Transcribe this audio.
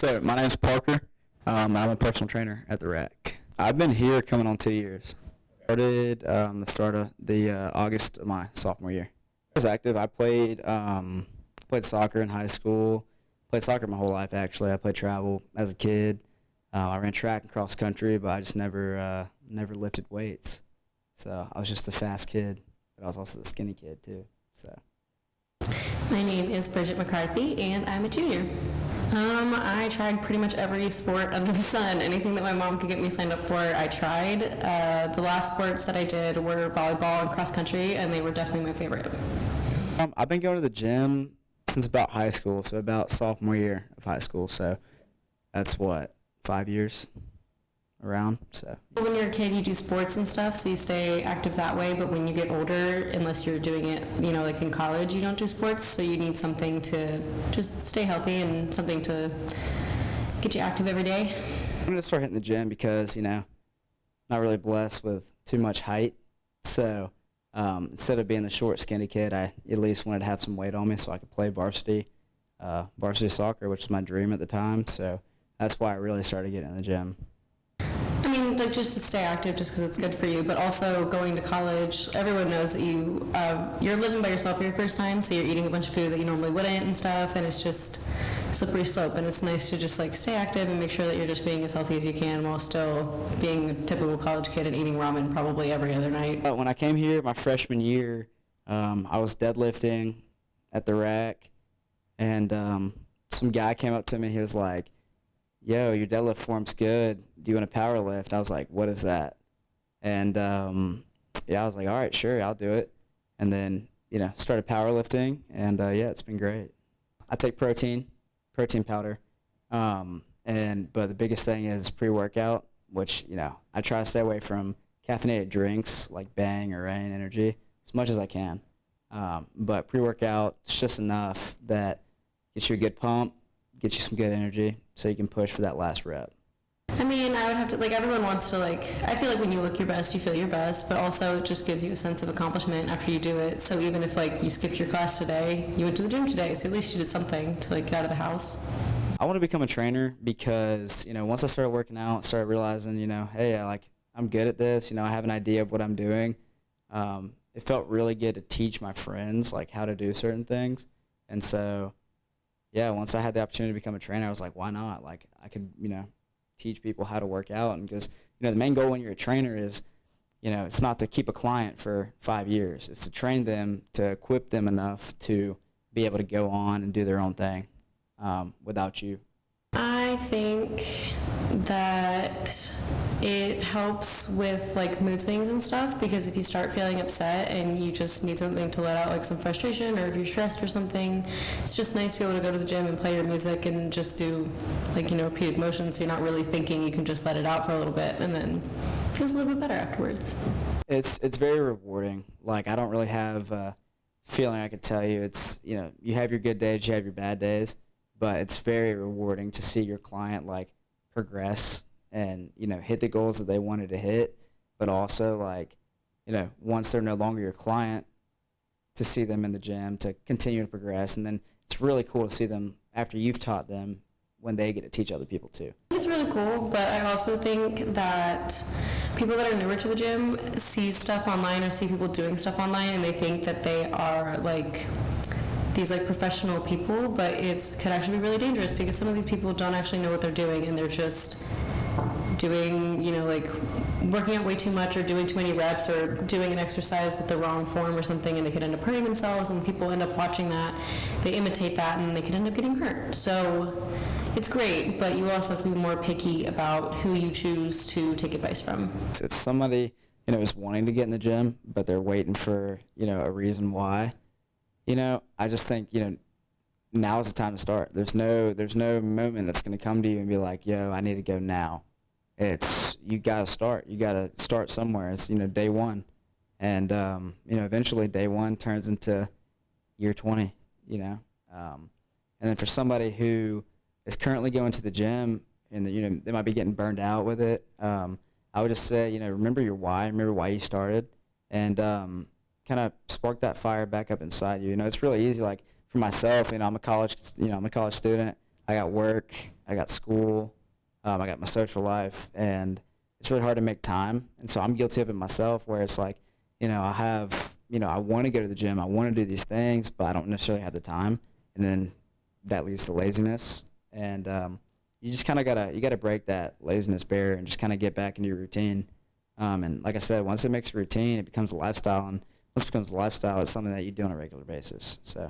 So my name's Parker. I'm a personal trainer at the Rack. I've been here coming on 2 years. Started the start of the August of my sophomore year. I was active. I played soccer in high school. Played soccer my whole life actually. I played travel as a kid. I ran track and cross country, but I just never lifted weights. So I was just the fast kid, but I was also the skinny kid too. So. My name is Bridget McCarthy, and I'm a junior. I tried pretty much every sport under the sun. Anything that my mom could get me signed up for, I tried. The last sports that I did were volleyball and cross country, and they were definitely my favorite. I've been going to the gym since about high school, so about sophomore year of high school. So that's what, 5 years around. So When you're a kid, you do sports and stuff, so you stay active that way. But when you get older, unless you're doing it, like in college, you don't do sports. So you need something to just stay healthy and something to get you active every day. I'm gonna start hitting the gym because not really blessed with too much height. So instead of being the short, skinny kid, I at least wanted to have some weight on me so I could play varsity soccer, which was my dream at the time. So that's why I really started getting in the gym. I mean, like just to stay active, just because it's good for you, but also going to college. Everyone knows that you're living by yourself for your first time, so you're eating a bunch of food that you normally wouldn't and stuff, and it's just slippery slope. And it's nice to just like stay active and make sure that you're just being as healthy as you can while still being a typical college kid and eating ramen probably every other night. When I came here my freshman year, I was deadlifting at the Rack, and some guy came up to me. He was like, "Yo, your deadlift form's good. Do you want to power lift?" I was like, "What is that?" And I was like, "All right, sure, I'll do it." And then started powerlifting, and it's been great. I take protein powder, but the biggest thing is pre-workout, which I try to stay away from caffeinated drinks like Bang or Reign Energy as much as I can. But pre-workout is just enough that gets you a good pump, gets you some good energy, so you can push for that last rep. I mean, I would have to, everyone wants to, I feel like when you look your best, you feel your best, but also it just gives you a sense of accomplishment after you do it. So even if, you skipped your class today, you went to the gym today, so at least you did something to, get out of the house. I want to become a trainer because, once I started working out, started realizing, hey, I'm good at this, I have an idea of what I'm doing. It felt really good to teach my friends, how to do certain things. And so, once I had the opportunity to become a trainer, I was like, why not? I could, teach people how to work out. And because, the main goal when you're a trainer is, it's not to keep a client for 5 years. It's to train them, to equip them enough to be able to go on and do their own thing without you. I think that it helps with mood swings and stuff, because if you start feeling upset and you just need something to let out some frustration, or if you're stressed or something, it's just nice to be able to go to the gym and play your music and just do repeated motions, so you're not really thinking. You can just let it out for a little bit, and then it feels a little bit better afterwards. It's very rewarding. I don't really have a feeling I could tell you. It's you have your good days, you have your bad days, but it's very rewarding to see your client progress and hit the goals that they wanted to hit, but also once they're no longer your client, to see them in the gym to continue to progress. And then it's really cool to see them after you've taught them when they get to teach other people too. It's really cool, but I also think that people that are newer to the gym see stuff online or see people doing stuff online, and they think that they are these professional people, but it could actually be really dangerous, because some of these people don't actually know what they're doing, and they're just doing, working out way too much, or doing too many reps, or doing an exercise with the wrong form or something, and they could end up hurting themselves. And when people end up watching that, they imitate that, and they could end up getting hurt. So it's great, but you also have to be more picky about who you choose to take advice from. If somebody, is wanting to get in the gym, but they're waiting for, a reason why, I just think, now is the time to start. There's no moment that's going to come to you and be like, yo, I need to go now. You got to start. You got to start somewhere. It's, day one. And, eventually day one turns into year 20, And then for somebody who is currently going to the gym and, they might be getting burned out with it, I would just say, remember your why. Remember why you started. And kind of spark that fire back up inside you. It's really easy. For myself, I'm a college student. I got work, I got school, I got my social life, and it's really hard to make time. And so I'm guilty of it myself, where it's like, I have, I want to go to the gym, I want to do these things, but I don't necessarily have the time, and then that leads to laziness. And you just kind of gotta break that laziness barrier and just kind of get back into your routine. And like I said, once it makes a routine, it becomes a lifestyle, and once it becomes a lifestyle, it's something that you do on a regular basis. So.